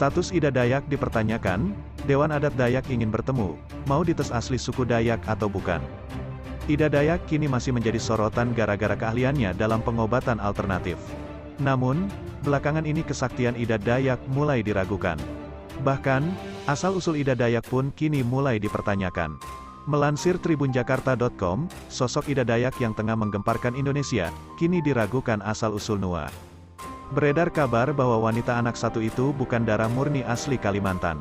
Status Ida Dayak dipertanyakan, Dewan Adat Dayak ingin bertemu, mau dites asli suku Dayak atau bukan. Ida Dayak kini masih menjadi sorotan gara-gara keahliannya dalam pengobatan alternatif. Namun, belakangan ini kesaktian Ida Dayak mulai diragukan. Bahkan, asal-usul Ida Dayak pun kini mulai dipertanyakan. Melansir tribunjakarta.com, sosok Ida Dayak yang tengah menggemparkan Indonesia, kini diragukan asal-usul Nua. Beredar kabar bahwa wanita anak satu itu bukan darah murni asli Kalimantan.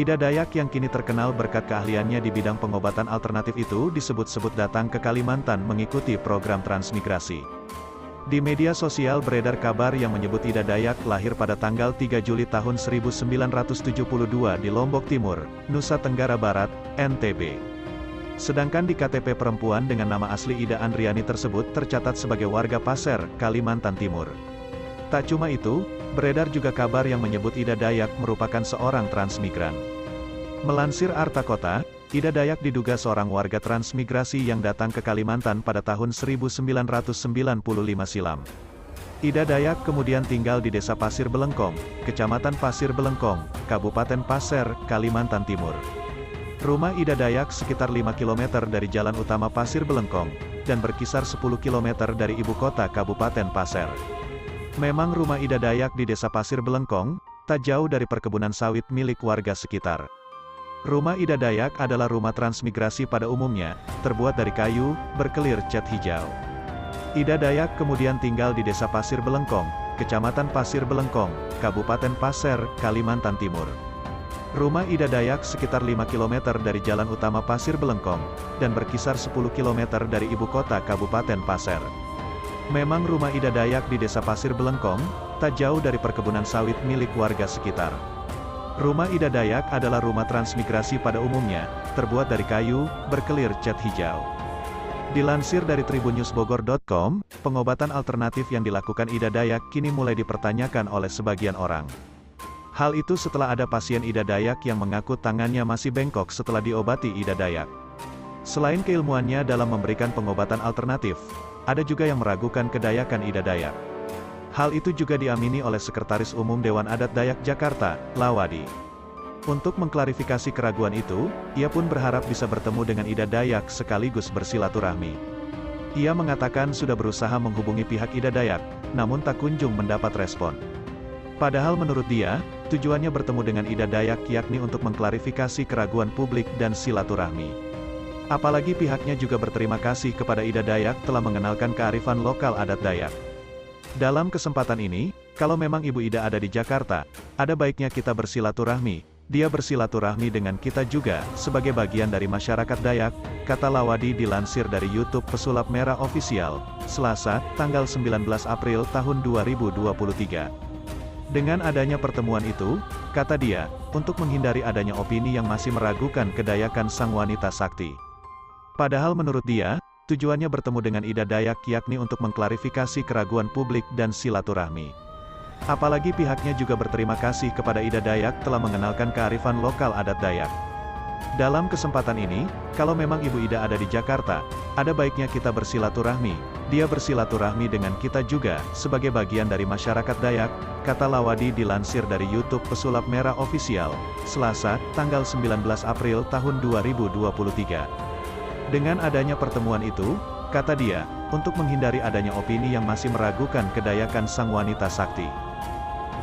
Ida Dayak yang kini terkenal berkat keahliannya di bidang pengobatan alternatif itu disebut-sebut datang ke Kalimantan mengikuti program transmigrasi. Di media sosial beredar kabar yang menyebut Ida Dayak lahir pada tanggal 3 Juli tahun 1972 di Lombok Timur, Nusa Tenggara Barat, NTB. Sedangkan di KTP perempuan dengan nama asli Ida Andriani tersebut tercatat sebagai warga Pasir, Kalimantan Timur. Tak cuma itu, beredar juga kabar yang menyebut Ida Dayak merupakan seorang transmigran. Melansir Arta Kota, Ida Dayak diduga seorang warga transmigrasi yang datang ke Kalimantan pada tahun 1995 silam. Ida Dayak kemudian tinggal di Desa Pasir Belengkong, Kecamatan Pasir Belengkong, Kabupaten Pasir, Kalimantan Timur. Rumah Ida Dayak sekitar 5 km dari jalan utama Pasir Belengkong, dan berkisar 10 km dari ibu kota Kabupaten Pasir. Memang rumah Ida Dayak di Desa Pasir Belengkong, tak jauh dari perkebunan sawit milik warga sekitar. Rumah Ida Dayak adalah rumah transmigrasi pada umumnya, terbuat dari kayu, berkelir cat hijau. Ida Dayak kemudian tinggal di Desa Pasir Belengkong, Kecamatan Pasir Belengkong, Kabupaten Pasir, Kalimantan Timur. Rumah Ida Dayak sekitar 5 km dari jalan utama Pasir Belengkong, dan berkisar 10 km dari ibu kota Kabupaten Pasir. Memang rumah Ida Dayak di Desa Pasir Belengkong, tak jauh dari perkebunan sawit milik warga sekitar. Rumah Ida Dayak adalah rumah transmigrasi pada umumnya, terbuat dari kayu, berkelir cat hijau. Dilansir dari tribunnews.bogor.com, pengobatan alternatif yang dilakukan Ida Dayak kini mulai dipertanyakan oleh sebagian orang. Hal itu setelah ada pasien Ida Dayak yang mengaku tangannya masih bengkok setelah diobati Ida Dayak. Selain keilmuannya dalam memberikan pengobatan alternatif, ada juga yang meragukan kedayakan Ida Dayak. Hal itu juga diamini oleh Sekretaris Umum Dewan Adat Dayak Jakarta, Lawadi. Untuk mengklarifikasi keraguan itu, ia pun berharap bisa bertemu dengan Ida Dayak sekaligus bersilaturahmi. Ia mengatakan sudah berusaha menghubungi pihak Ida Dayak, namun tak kunjung mendapat respon. Padahal menurut dia, tujuannya bertemu dengan Ida Dayak yakni untuk mengklarifikasi keraguan publik dan silaturahmi. Apalagi pihaknya juga berterima kasih kepada Ida Dayak telah mengenalkan kearifan lokal adat Dayak. Dalam kesempatan ini, kalau memang Ibu Ida ada di Jakarta, ada baiknya kita bersilaturahmi, dia bersilaturahmi dengan kita juga, sebagai bagian dari masyarakat Dayak, kata Lawadi dilansir dari YouTube Pesulap Merah Official, Selasa, tanggal 19 April tahun 2023. Dengan adanya pertemuan itu, kata dia, untuk menghindari adanya opini yang masih meragukan kedayakan sang wanita sakti. Padahal menurut dia, tujuannya bertemu dengan Ida Dayak yakni untuk mengklarifikasi keraguan publik dan silaturahmi. Apalagi pihaknya juga berterima kasih kepada Ida Dayak telah mengenalkan kearifan lokal adat Dayak. Dalam kesempatan ini, kalau memang Ibu Ida ada di Jakarta, ada baiknya kita bersilaturahmi, dia bersilaturahmi dengan kita juga, sebagai bagian dari masyarakat Dayak, kata Lawadi dilansir dari YouTube Pesulap Merah Official, Selasa, tanggal 19 April tahun 2023. Dengan adanya pertemuan itu, kata dia, untuk menghindari adanya opini yang masih meragukan kedayakan sang wanita sakti.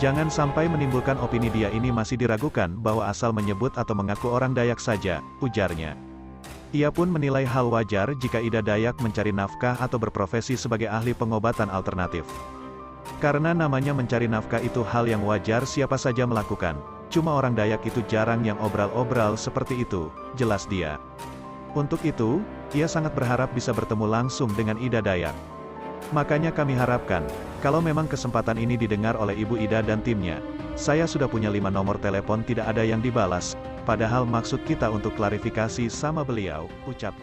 Jangan sampai menimbulkan opini dia ini masih diragukan bahwa asal menyebut atau mengaku orang Dayak saja, ujarnya. Ia pun menilai hal wajar jika Ida Dayak mencari nafkah atau berprofesi sebagai ahli pengobatan alternatif. Karena namanya mencari nafkah itu hal yang wajar siapa saja melakukan, cuma orang Dayak itu jarang yang obral-obral seperti itu, jelas dia. Untuk itu, ia sangat berharap bisa bertemu langsung dengan Ida Dayak. Makanya kami harapkan, kalau memang kesempatan ini didengar oleh Ibu Ida dan timnya, saya sudah punya 5 nomor telepon tidak ada yang dibalas, padahal maksud kita untuk klarifikasi sama beliau, ucap.